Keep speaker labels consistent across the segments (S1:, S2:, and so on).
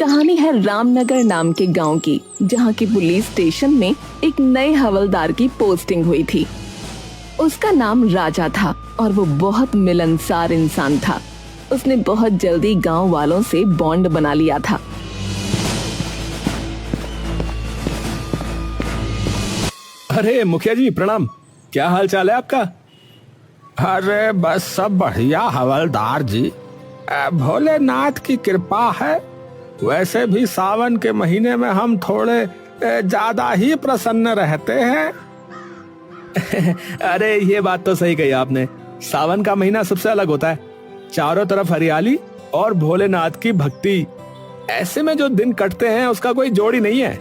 S1: कहानी है रामनगर नाम के गांव की, जहां की पुलिस स्टेशन में एक नए हवलदार की पोस्टिंग हुई थी। उसका नाम राजा था और वो बहुत मिलनसार इंसान था। उसने बहुत जल्दी गांव वालों से बॉन्ड बना लिया था।
S2: अरे मुखिया जी प्रणाम, क्या हाल चाल है आपका?
S3: अरे बस सब बढ़िया हवलदार जी, भोलेनाथ की कृपा है। वैसे भी सावन के महीने में हम थोड़े ज्यादा ही प्रसन्न रहते हैं।
S2: अरे ये बात तो सही कही आपने, सावन का महीना सबसे अलग होता है। चारों तरफ हरियाली और भोलेनाथ की भक्ति, ऐसे में जो दिन कटते हैं उसका कोई जोड़ ही नहीं है।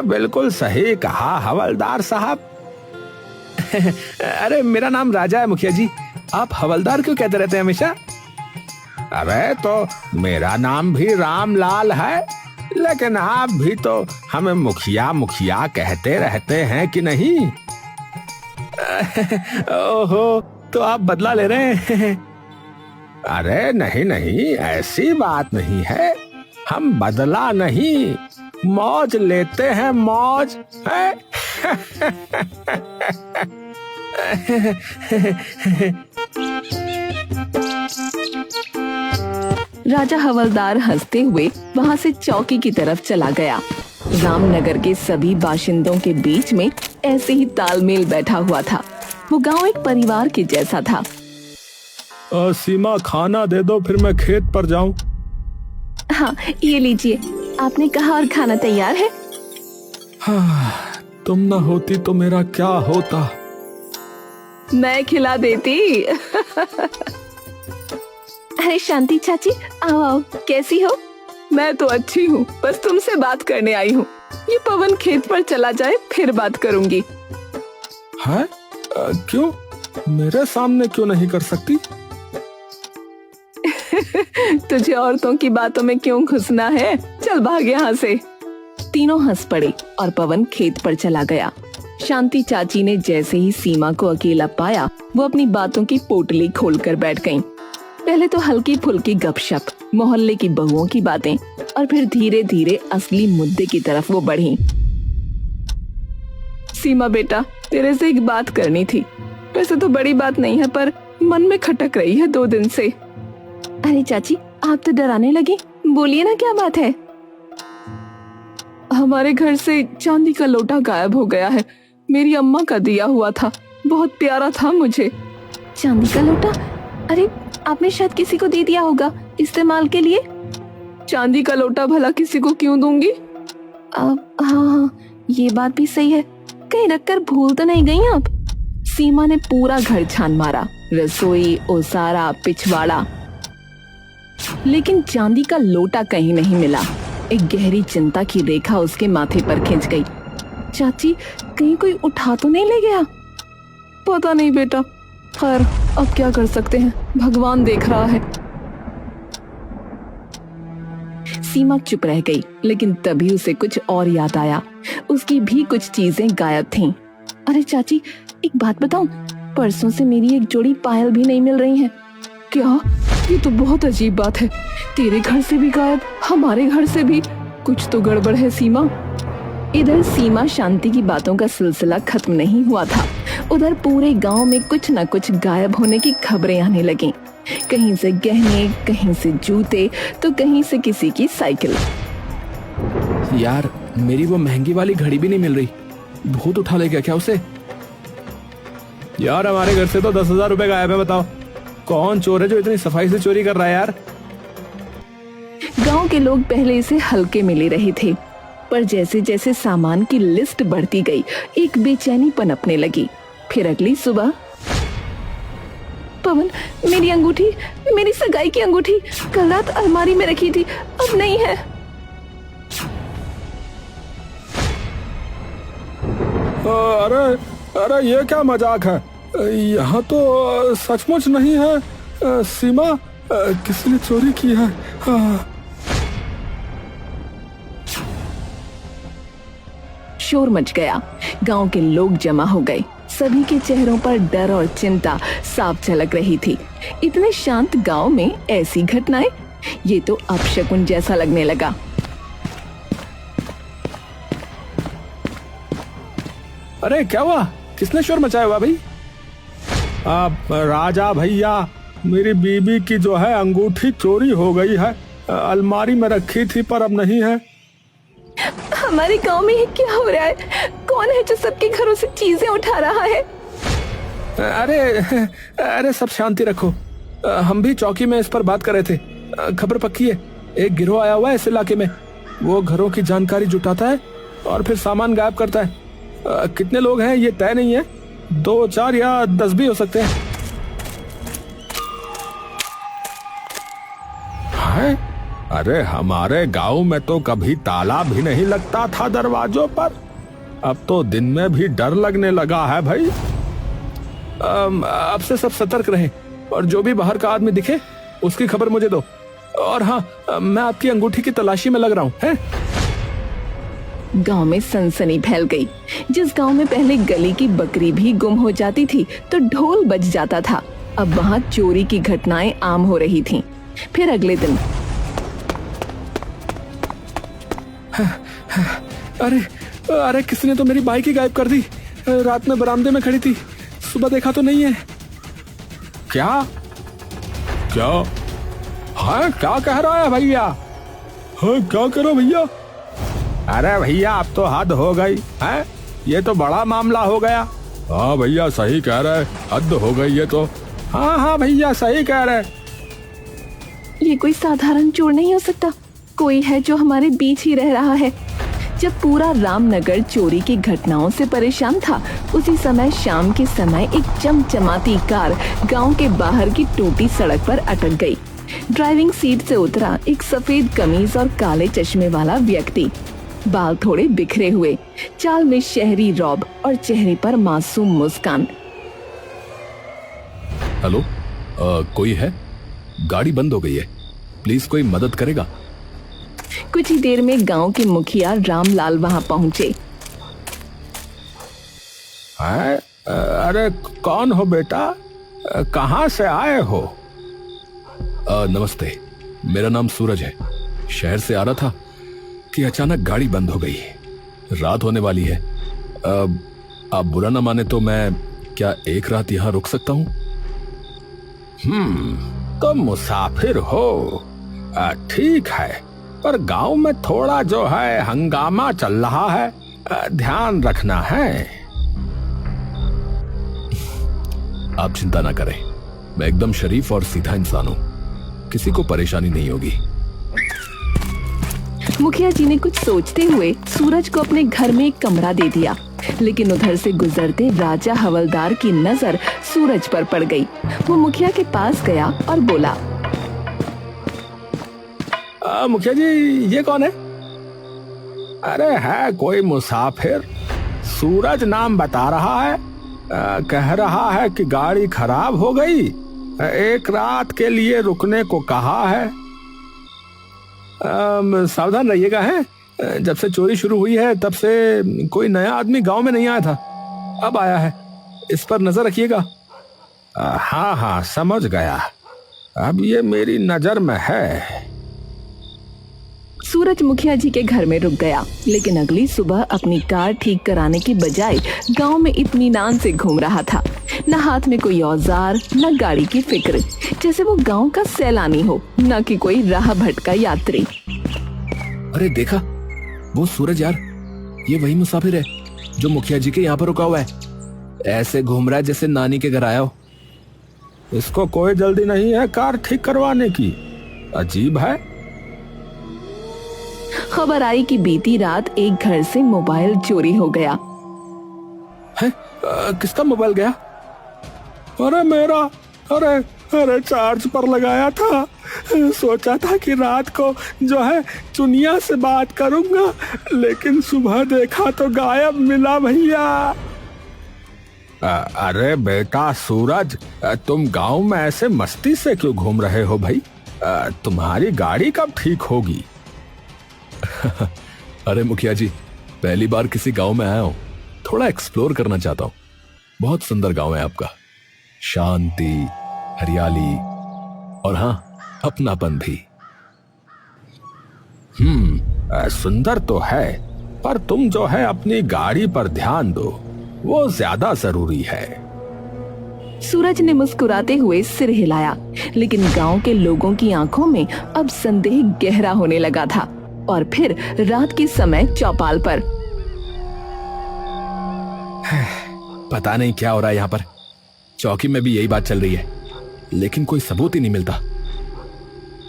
S3: बिल्कुल सही कहा हवलदार साहब।
S2: अरे मेरा नाम राजा है मुखिया जी, आप हवलदार क्यों कहते रहते हैं हमेशा?
S3: अरे तो मेरा नाम भी रामलाल है, लेकिन आप भी तो हमें मुखिया मुखिया कहते रहते हैं कि नहीं?
S2: ओहो, तो आप बदला ले रहे हैं?
S3: अरे नहीं नहीं, ऐसी बात नहीं है। हम बदला नहीं, मौज लेते हैं, मौज है।
S1: राजा हवलदार हंसते हुए वहां से चौकी की तरफ चला गया। रामनगर के सभी बाशिंदों के बीच में ऐसे ही तालमेल बैठा हुआ था। वो गांव एक परिवार के जैसा था।
S2: सीमा खाना दे दो, फिर मैं खेत पर जाऊं।
S1: हाँ ये लीजिए, आपने कहा और खाना तैयार है।
S2: हाँ, तुम ना होती तो मेरा क्या होता।
S1: मैं खिला देती। अरे शांति चाची, आओ आओ, कैसी हो? मैं तो अच्छी हूँ, बस तुमसे बात करने आई हूँ। ये पवन खेत पर चला जाए फिर बात करूंगी।
S2: है? क्यों? मेरे सामने क्यों नहीं कर सकती?
S1: तुझे औरतों की बातों में क्यों घुसना है? चल भाग यहाँ से। तीनों हंस पड़े और पवन खेत पर चला गया। शांति चाची ने जैसे ही सीमा को अकेला पाया, वो अपनी बातों की पोटली खोलकर बैठ गईं। पहले तो हल्की फुल्की गपशप, मोहल्ले की बहुओं की बातें, और फिर धीरे धीरे असली मुद्दे की तरफ वो बढ़ी। सीमा बेटा, तेरे से एक बात करनी थी। वैसे तो बड़ी बात नहीं है, पर मन में खटक रही है 2 दिन से। अरे चाची, आप तो डराने लगी, बोलिए ना क्या बात है। हमारे घर से चांदी का लोटा गायब हो गया है। मेरी अम्मा का दिया हुआ था, बहुत प्यारा था मुझे। चांदी का लोटा? अरे आपने शायद किसी को दे दिया होगा इस्तेमाल के लिए। चांदी का लोटा भला किसी को क्यों दूंगी? हाँ, ये बात भी सही है। कहीं रखकर भूल तो नहीं गई आप? सीमा ने पूरा घर छान मारा, रसोई, ओसारा, पिछवाड़ा, लेकिन चांदी का लोटा कहीं नहीं मिला। एक गहरी चिंता की रेखा उसके माथे पर खिंच गई। चाची, कहीं कोई उठा तो नहीं ले गया? पता नहीं बेटा, खैर अब क्या कर सकते हैं, भगवान देख रहा है। सीमा चुप रह गई, लेकिन तभी उसे कुछ और याद आया। उसकी भी कुछ चीजें गायब थीं। अरे चाची, एक बात बताऊं, परसों से मेरी एक जोड़ी पायल भी नहीं मिल रही है। क्या? ये तो बहुत अजीब बात है। तेरे घर से भी गायब, हमारे घर से भी। कुछ तो गड़बड़ है सीमा। इधर सीमा शांति की बातों का सिलसिला खत्म नहीं हुआ था, उधर पूरे गांव में कुछ न कुछ गायब होने की खबरें आने लगीं। कहीं से गहने, कहीं से जूते, तो कहीं से किसी की साइकिल।
S2: यार, मेरी वो महंगी वाली घड़ी भी नहीं मिल रही। भूत उठा ले गया क्या उसे? यार हमारे घर से तो 10,000 रुपए गायब है। बताओ कौन चोर है जो इतनी सफाई से चोरी कर रहा है यार?
S1: गांव के लोग पहले इसे हल्के में ले रहे थे, पर जैसे जैसे सामान की लिस्ट बढ़ती गई, एक बेचैनी पनपने लगी। फिर अगली सुबह, पवन, मेरी अंगूठी, मेरी सगाई की अंगूठी कल रात अलमारी में रखी थी, अब नहीं है।
S3: अरे अरे ये क्या मजाक है? यहाँ तो सचमुच नहीं है। सीमा, किसी ने चोरी की है।
S1: शोर मच गया, गांव के लोग जमा हो गए। सभी के चेहरों पर डर और चिंता साफ झलक रही थी। इतने शांत गांव में ऐसी घटनाएं, ये तो अपशकुन जैसा लगने लगा।
S2: अरे क्या हुआ, किसने शोर मचाया हुआ भाई?
S3: राजा भैया, मेरी बीबी की जो है अंगूठी चोरी हो गई है। अलमारी में रखी थी पर अब नहीं है।
S1: हमारे गांव में ये क्या हो रहा है? कौन है जो सबके घरों से चीजें उठा रहा है?
S2: अरे अरे सब शांति रखो, हम भी चौकी में इस पर बात कर रहे थे। खबर पक्की है, एक गिरोह आया हुआ है इस इलाके में। वो घरों की जानकारी जुटाता है और फिर सामान गायब करता है। कितने लोग हैं ये तय नहीं है, 2, 4 या 10 भी हो सकते हैं।
S3: अरे हमारे गांव में तो कभी ताला भी नहीं लगता था दरवाजों पर, अब तो दिन में भी डर लगने लगा है भाई।
S2: अब से सब सतर्क रहें और जो भी बाहर का आदमी दिखे उसकी खबर मुझे दो। और हाँ, मैं आपकी अंगूठी की तलाशी में लग रहा हूँ हैं?
S1: गांव में सनसनी फैल गई। जिस गांव में पहले गली की बकरी भी गुम हो जाती थी तो ढोल बज जाता था, अब वहां चोरी की घटनाएं आम हो रही थीं। फिर अगले दिन
S2: अरे अरे किसने तो मेरी बाइक ही गायब कर दी। रात में बरामदे में खड़ी थी, सुबह देखा तो नहीं है।
S3: क्या क्या हाँ, क्या कह रहा है भैया?
S2: हाँ क्या करो भैया?
S3: अरे भैया अब तो हद हो गई है, ये तो बड़ा मामला हो गया। हाँ भैया सही कह रहे, हद हो गई ये तो। हाँ भैया सही कह रहे।
S1: ये कोई साधारण चोर नहीं हो सकता, कोई है जो हमारे बीच ही रह रहा है। जब पूरा रामनगर चोरी की घटनाओं से परेशान था, उसी समय शाम के समय एक चमचमाती कार गांव के बाहर की टूटी सड़क पर अटक गई। ड्राइविंग सीट से उतरा एक सफेद कमीज और काले चश्मे वाला व्यक्ति, बाल थोड़े बिखरे हुए, चाल में शहरी रौब और चेहरे पर मासूम मुस्कान।
S2: हेलो, कोई है? गाड़ी बंद हो गई है, प्लीज कोई मदद करेगा?
S1: कुछ ही देर में गांव के मुखिया रामलाल वहां पहुंचे।
S3: अरे कौन हो बेटा, कहाँ से आए हो?
S2: नमस्ते, मेरा नाम सूरज है। शहर से आ रहा था कि अचानक गाड़ी बंद हो गई। रात होने वाली है। आप बुरा ना माने तो मैं क्या एक रात यहाँ रुक सकता हूँ?
S3: तो मुसाफिर हो, ठीक है, पर गांव में थोड़ा जो है हंगामा चल रहा है, ध्यान रखना है।
S2: आप चिंता ना करें, मैं एकदम शरीफ और सीधा इंसान हूँ, किसी को परेशानी नहीं होगी।
S1: मुखिया जी ने कुछ सोचते हुए सूरज को अपने घर में एक कमरा दे दिया, लेकिन उधर से गुजरते राजा हवलदार की नजर सूरज पर पड़ गई। वो मुखिया के पास गया और बोला,
S2: मुखिया जी ये कौन है?
S3: अरे है कोई मुसाफिर, सूरज नाम बता रहा है। कह रहा है कि गाड़ी खराब हो गई, एक रात के लिए रुकने को कहा है।
S2: सावधान रहिएगा हैं, जब से चोरी शुरू हुई है तब से कोई नया आदमी गांव में नहीं आया था, अब आया है, इस पर नजर रखिएगा।
S3: हाँ समझ गया, अब ये मेरी नजर में है।
S1: सूरज मुखिया जी के घर में रुक गया, लेकिन अगली सुबह अपनी कार ठीक कराने की बजाय गांव में इत्मीनान से घूम रहा था। न हाथ में कोई औजार, न गाड़ी की फिक्र, जैसे वो गांव का सैलानी हो, न कि कोई राह भटका यात्री।
S2: अरे देखा, वो सूरज यार, ये वही मुसाफिर है जो मुखिया जी के यहाँ पर रुका हुआ है। ऐसे घूम रहा है जैसे नानी के घर आया हो।
S3: इसको कोई जल्दी नहीं है कार ठीक करवाने की, अजीब है।
S1: खबर आई कि बीती रात एक घर से मोबाइल चोरी हो गया।
S2: है? किसका मोबाइल गया?
S3: अरे मेरा, अरे चार्ज पर लगाया था, सोचा था कि रात को जो है चुनिया से बात करूंगा, लेकिन सुबह देखा तो गायब मिला भैया। अरे बेटा सूरज, तुम गांव में ऐसे मस्ती से क्यों घूम रहे हो भाई? तुम्हारी गाड़ी कब ठीक होगी?
S2: अरे मुखिया जी, पहली बार किसी गांव में आया हूँ, थोड़ा एक्सप्लोर करना चाहता हूँ। बहुत सुंदर गांव है आपका, शांति, हरियाली और हाँ अपनापन भी।
S3: सुंदर तो है, पर तुम जो है अपनी गाड़ी पर ध्यान दो, वो ज्यादा जरूरी है।
S1: सूरज ने मुस्कुराते हुए सिर हिलाया, लेकिन गांव के लोगों की आंखों में अब संदेह गहरा होने लगा था। और फिर रात के समय चौपाल पर
S2: पता नहीं क्या हो रहा है यहाँ पर। चौकी में भी यही बात चल रही है, लेकिन कोई सबूत ही नहीं मिलता।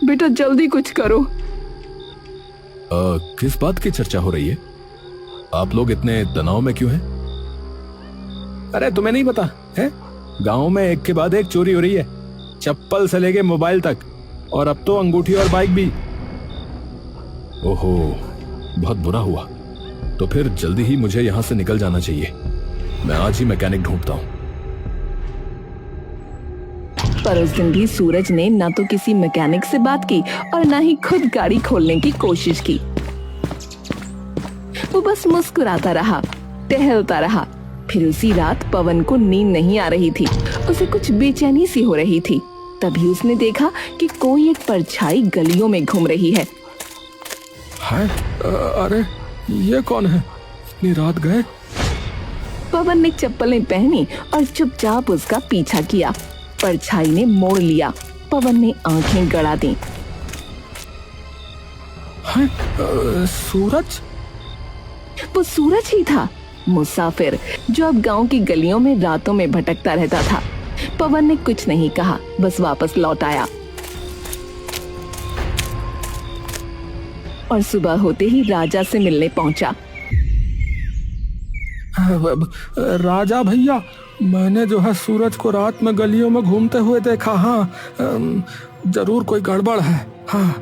S1: बेटा जल्दी कुछ करो।
S2: किस बात की चर्चा हो रही है? आप लोग इतने तनाव में क्यों हैं? अरे तुम्हें नहीं पता है, गांव में एक के बाद एक चोरी हो रही है, चप्पल से लेके मोबाइल तक, और अब तो अंगूठी और बाइक भी। ओहो, बहुत बुरा हुआ। तो फिर जल्दी ही मुझे यहां से निकल जाना चाहिए। मैं आज ही मैकेनिक ढूंढता हूं।
S1: पर उस दिन भी सूरज ने न तो किसी मैकेनिक से बात की और न ही खुद गाड़ी खोलने की कोशिश की। वो बस मुस्कुराता रहा, टहलता रहा। फिर उसी रात पवन को नींद नहीं आ रही थी, उसे कुछ बेचैनी सी हो रही थी। तभी उसने देखा कि कोई एक परछाई गलियों में घूम रही है।
S2: अरे ये कौन है? इतनी रात गए।
S1: पवन ने चप्पलें पहनी और चुपचाप उसका पीछा किया। परछाई ने मोड़ लिया। पवन ने आंखें गड़ा दी।
S2: सूरज?
S1: वो सूरज ही था, मुसाफिर जो अब गांव की गलियों में रातों में भटकता रहता था। पवन ने कुछ नहीं कहा, बस वापस लौट आया। और सुबह होते ही राजा से मिलने पहुंचा।
S2: राजा भैया, मैंने जो है सूरज को रात में गलियों में घूमते हुए देखा। हाँ, जरूर कोई गड़बड़ है। हाँ।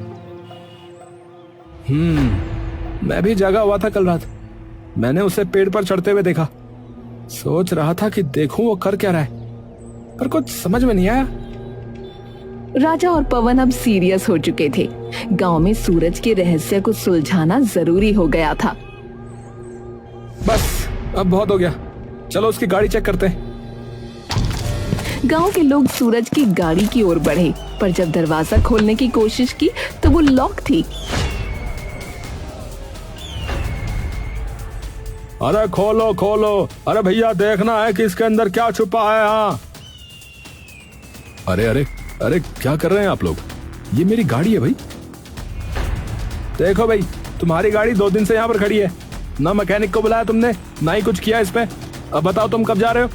S2: मैं भी जागा हुआ था कल रात। मैंने उसे पेड़ पर चढ़ते हुए देखा। सोच रहा था कि देखूं वो कर क्या रहा है, पर कुछ समझ में नहीं आया।
S1: राजा और पवन अब सीरियस हो चुके थे। गांव में सूरज के रहस्य को सुलझाना जरूरी हो गया था।
S2: बस अब बहुत हो गया, चलो उसकी गाड़ी चेक करते हैं।
S1: गांव के लोग सूरज की गाड़ी की ओर बढ़े, पर जब दरवाजा खोलने की कोशिश की तो वो लॉक थी।
S3: अरे खोलो खोलो, अरे भैया देखना है कि इसके अंदर क्या छुपा है। हाँ।
S2: अरे अरे अरे, क्या कर रहे हैं आप लोग? ये मेरी गाड़ी है भाई।
S3: देखो भाई, तुम्हारी गाड़ी 2 दिन से यहाँ पर खड़ी है, ना मैकेनिक को बुलाया तुमने, ना ही कुछ किया इस पे। अब बताओ तुम कब जा रहे हो?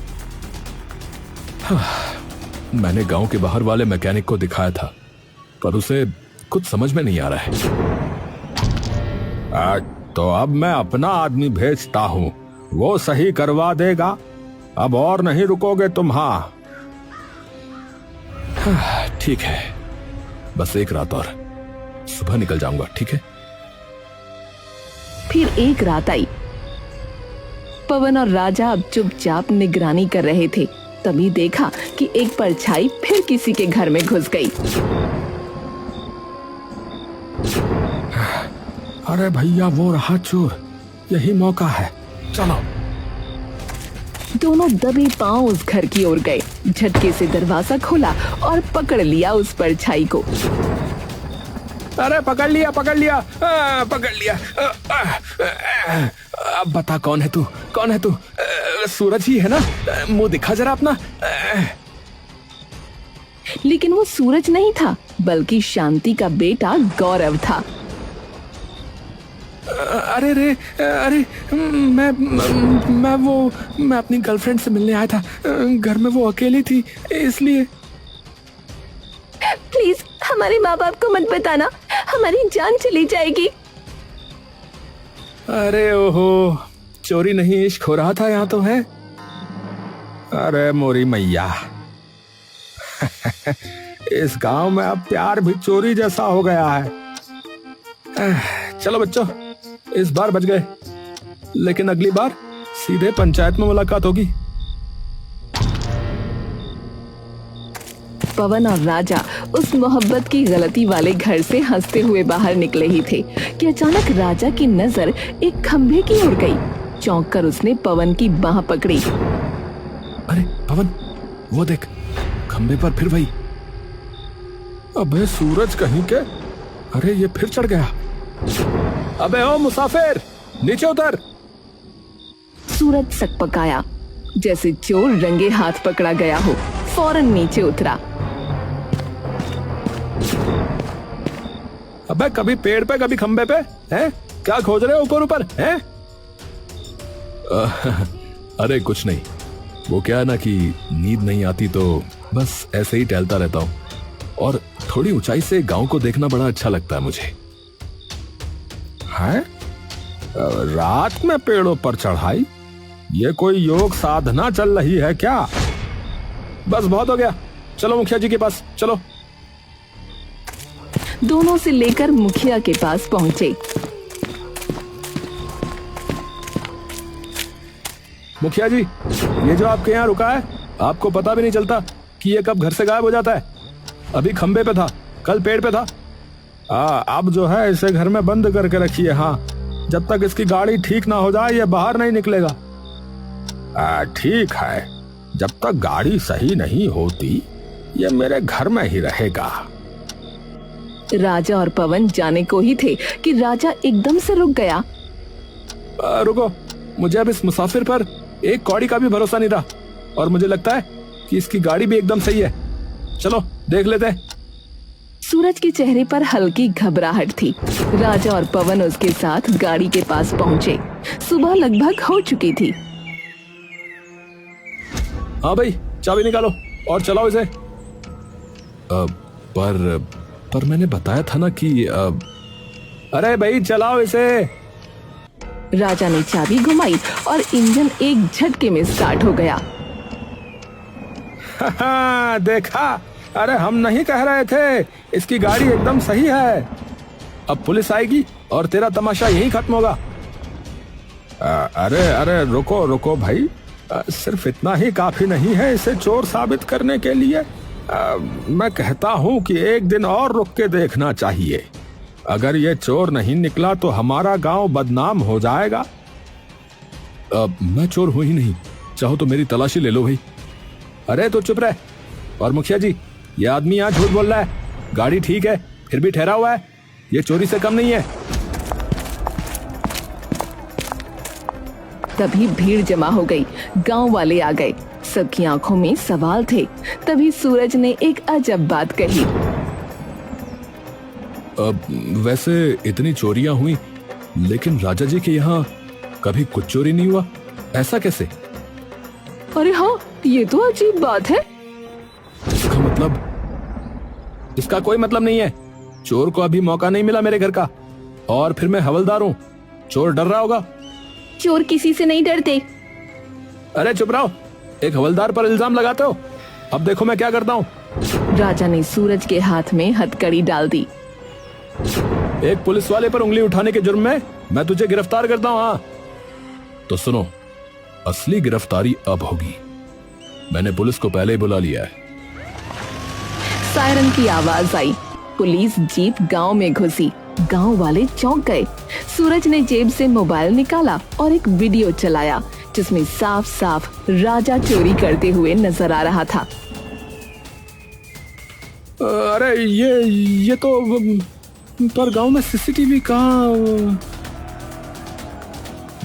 S2: मैंने गांव के बाहर वाले मैकेनिक को दिखाया था, पर उसे कुछ समझ में नहीं आ रहा है।
S3: तो अब मैं अपना आदमी भेजता हूँ, वो सही करवा देगा। अब और नहीं रुकोगे तुम? हाँ
S2: ठीक है, बस एक रात और, सुबह निकल जाऊंगा। ठीक है।
S1: फिर एक रात आई। पवन और राजा अब चुपचाप निगरानी कर रहे थे। तभी देखा कि एक परछाई फिर किसी के घर में घुस गई।
S3: अरे भैया, वो रहा चोर, यही मौका है, चलो।
S1: दोनों दबे पांव उस घर की ओर गए, झटके से दरवाजा खोला और पकड़ लिया उस परछाई को।
S2: अरे पकड़ लिया, पकड़ लिया, पकड़ लिया। अब बता, कौन है तू? कौन है तू? सूरज ही है ना? मुंह दिखा जरा अपना।
S1: लेकिन वो सूरज नहीं था, बल्कि शांति का बेटा गौरव था।
S2: अरे रे, अरे मैं अपनी गर्लफ्रेंड से मिलने आया था। घर में वो अकेली थी, इसलिए।
S1: प्लीज हमारे माँ बाप को मत बताना, हमारी जान चली जाएगी।
S2: अरे ओहो, चोरी नहीं इश्क हो रहा था यहाँ तो है।
S3: अरे मोरी मैया, इस गांव में अब प्यार भी चोरी जैसा हो गया है।
S2: चलो बच्चों, इस बार बच गए, लेकिन अगली बार सीधे पंचायत में मुलाकात होगी।
S1: पवन और राजा उस मोहब्बत की गलती वाले घर से हंसते हुए बाहर निकले ही थे कि अचानक राजा की नजर एक खंभे की ओर गई। चौंक कर उसने पवन की बाह पकड़ी।
S2: अरे पवन, वो देख, खंभे पर फिर वही।
S3: अबे सूरज कहीं के, अरे ये फिर चढ़ गया।
S2: अबे ओ मुसाफिर, नीचे उतर।
S1: सूरज सकपकाया, जैसे चोर रंगे हाथ पकड़ा गया हो। फौरन नीचे उतरा।
S2: अबे कभी पेड़ पे कभी खंबे पे, हैं? क्या खोज रहे हो ऊपर ऊपर, हैं? अरे कुछ नहीं, वो क्या है ना कि नींद नहीं आती तो बस ऐसे ही टहलता रहता हूँ, और थोड़ी ऊंचाई से गांव को देखना बड़ा अच्छा लगता है मुझे।
S3: है? रात में पेड़ों पर चढ़ाई? ये कोई योग साधना चल रही है क्या?
S2: बस बहुत हो गया, चलो मुखिया जी के पास चलो।
S1: दोनों से लेकर मुखिया के पास पहुंचे।
S2: मुखिया जी, ये जो आपके यहाँ रुका है, आपको पता भी नहीं चलता कि ये कब घर से गायब हो जाता है। अभी खंबे पे था, कल पेड़ पे था।
S3: अब जो है इसे घर में बंद करके रखिए। हाँ, जब तक इसकी गाड़ी ठीक ना हो जाए ये बाहर नहीं निकलेगा। ठीक है, जब तक गाड़ी सही नहीं होती ये मेरे घर में ही रहेगा।
S1: राजा और पवन जाने को ही थे कि राजा एकदम से रुक गया।
S2: रुको, मुझे अब इस मुसाफिर पर एक कौड़ी का भी भरोसा नहीं रहा, और मुझे लगता है कि इसकी गाड़ी भी एकदम सही है। चलो देख लेते हैं।
S1: सूरज के चेहरे पर हल्की घबराहट थी। राजा और पवन उसके साथ गाड़ी के पास पहुंचे। सुबह लगभग हो चुकी थी।
S2: हाँ भाई, चाबी निकालो और चलाओ इसे। पर मैंने बताया था ना कि अरे भाई चलाओ इसे।
S1: राजा ने चाबी घुमाई और इंजन एक झटके में स्टार्ट हो गया।
S3: देखा, अरे हम नहीं कह रहे थे, इसकी गाड़ी एकदम सही है।
S2: अब पुलिस आएगी और तेरा तमाशा यहीं खत्म होगा।
S3: अरे रुको रुको भाई, सिर्फ इतना ही काफी नहीं है इसे चोर साबित करने के लिए। मैं कहता हूँ कि एक दिन और रुक के देखना चाहिए। अगर ये चोर नहीं निकला तो हमारा गांव बदनाम हो जाएगा।
S2: मैं चोर हूं ही नहीं, चाहो तो मेरी तलाशी ले लो भाई। अरे तो चुप रह। और मुखिया जी, ये आदमी यहाँ झूठ बोल रहा है। गाड़ी ठीक है फिर भी ठहरा हुआ है, ये चोरी से कम नहीं है।
S1: तभी भीड़ जमा हो गई। गांव वाले आ गए। सबकी आंखों में सवाल थे। तभी सूरज ने एक अजब बात कही।
S2: वैसे इतनी चोरियां हुई, लेकिन राजा जी के यहाँ कभी कुछ चोरी नहीं हुआ, ऐसा कैसे?
S1: अरे हाँ, ये तो अजीब बात है।
S2: इसका मतलब? इसका कोई मतलब नहीं है। चोर को अभी मौका नहीं मिला मेरे घर का, और फिर मैं हवलदार हूँ। चोर डर रहा होगा।
S1: चोर किसी से नहीं डरते।
S2: अरे चुप रहो, एक हवलदार पर इल्जाम लगाते हो। अब देखो मैं क्या करता हूँ।
S1: राजा ने सूरज के हाथ में हथकड़ी डाल दी।
S2: एक पुलिस वाले पर उंगली उठाने के जुर्म में मैं तुझे गिरफ्तार करता हूँ। हाँ तो सुनो, असली गिरफ्तारी अब होगी। मैंने पुलिस को पहले ही बुला लिया है।
S1: सायरन की आवाज आई। पुलिस जीप गांव में घुसी। गांव वाले चौंक गए। सूरज ने जेब से मोबाइल निकाला और एक वीडियो चलाया जिसमें साफ साफ राजा चोरी करते हुए नजर आ रहा था।
S2: अरे ये तो पर गांव में सीसीटीवी कहाँ?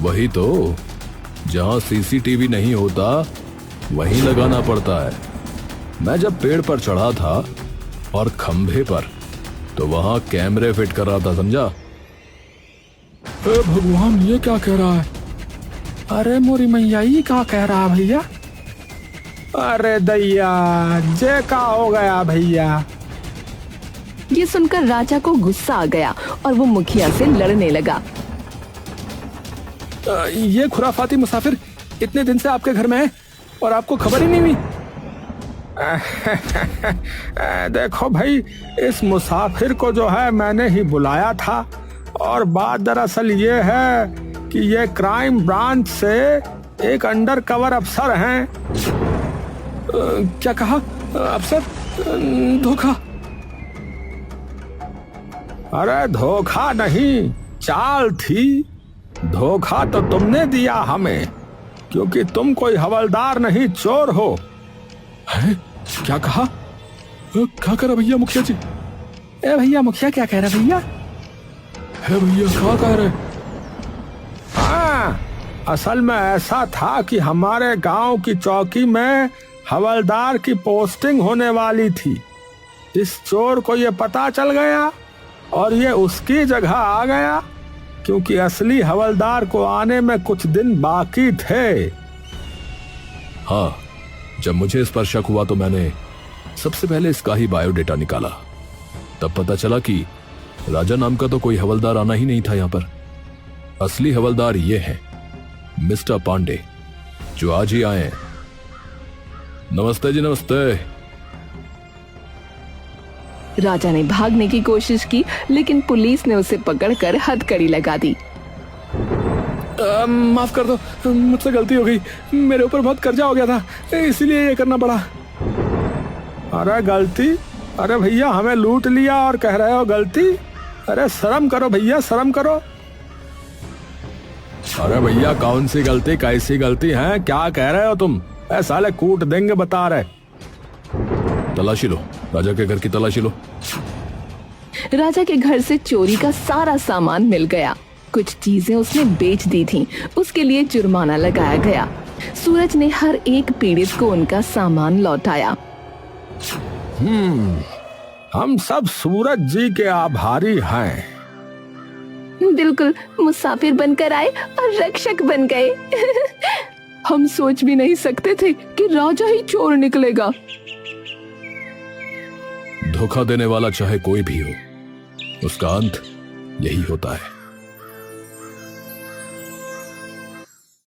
S2: वही तो, जहां सीसीटीवी नहीं होता वहीं लगाना पड़ता है। मैं जब पेड़ पर चढ़ा था और खंभे पर, तो वहां कैमरे फिट कर रहा था, समझा?
S3: भगवान, ये क्या कह रहा है? अरे मोरी मैया, ये क्या कह रहा है भैया? अरे दैया, जे का हो गया भैया?
S1: ये सुनकर राजा को गुस्सा आ गया और वो मुखिया से लड़ने लगा।
S2: ये खुराफाती मुसाफिर इतने दिन से आपके घर में है और आपको खबर ही नहीं हुई?
S3: देखो भाई, इस मुसाफिर को जो है मैंने ही बुलाया था, और बात दरअसल ये है कि ये क्राइम ब्रांच से एक अंडर कवर अफसर हैं।
S2: क्या कहा? अफसर? धोखा?
S3: अरे धोखा नहीं, चाल थी। धोखा तो तुमने दिया हमें, क्योंकि तुम कोई हवलदार नहीं, चोर हो।
S2: है? क्या कहा? क्या करा भैया मुखिया जी?
S3: ए भैया, मुखिया क्या कह रहा भैया?
S2: है भैया, क्या कह रहे?
S3: हाँ, असल में ऐसा था कि हमारे गांव की चौकी में हवलदार की पोस्टिंग होने वाली थी। इस चोर को ये पता चल गया और ये उसकी जगह आ गया, क्योंकि असली हवलदार को आने में कुछ दिन बाकी थे।
S2: हाँ, जब मुझे इस पर शक हुआ तो मैंने सबसे पहले इसका ही बायोडेटा निकाला। तब पता चला कि राजा नाम का तो कोई हवलदार आना ही नहीं था यहाँ पर। असली हवलदार ये हैं, मिस्टर पांडे, जो आज ही आए हैं। नमस्ते जी, नमस्ते।
S1: राजा ने भागने की कोशिश की, लेकिन पुलिस ने उसे पकड़कर हथकड़ी लगा दी।
S2: माफ कर दो, मुझसे गलती हो गई। मेरे ऊपर बहुत कर्जा हो गया था, इसीलिए ये करना पड़ा।
S3: अरे गलती? अरे भैया, हमें लूट लिया और कह रहे हो गलती? अरे शर्म करो भैया, शर्म करो।
S2: अरे भैया, कौन सी गलती, कैसी गलती है, क्या कह रहे हो तुम?
S3: साले कूट देंगे बता रहे।
S2: तलाशी लो, राजा के घर की तलाशी लो।
S1: राजा के घर से चोरी का सारा सामान मिल गया। कुछ चीजें उसने बेच दी थीं, उसके लिए जुर्माना लगाया गया। सूरज ने हर एक पीड़ित को उनका सामान लौटाया।
S3: हम सब सूरज जी के आभारी हैं।
S1: बिल्कुल, मुसाफिर बनकर आए और रक्षक बन गए। हम सोच भी नहीं सकते थे कि राजा ही चोर निकलेगा।
S2: धोखा देने वाला चाहे कोई भी हो, उसका अंत यही होता है।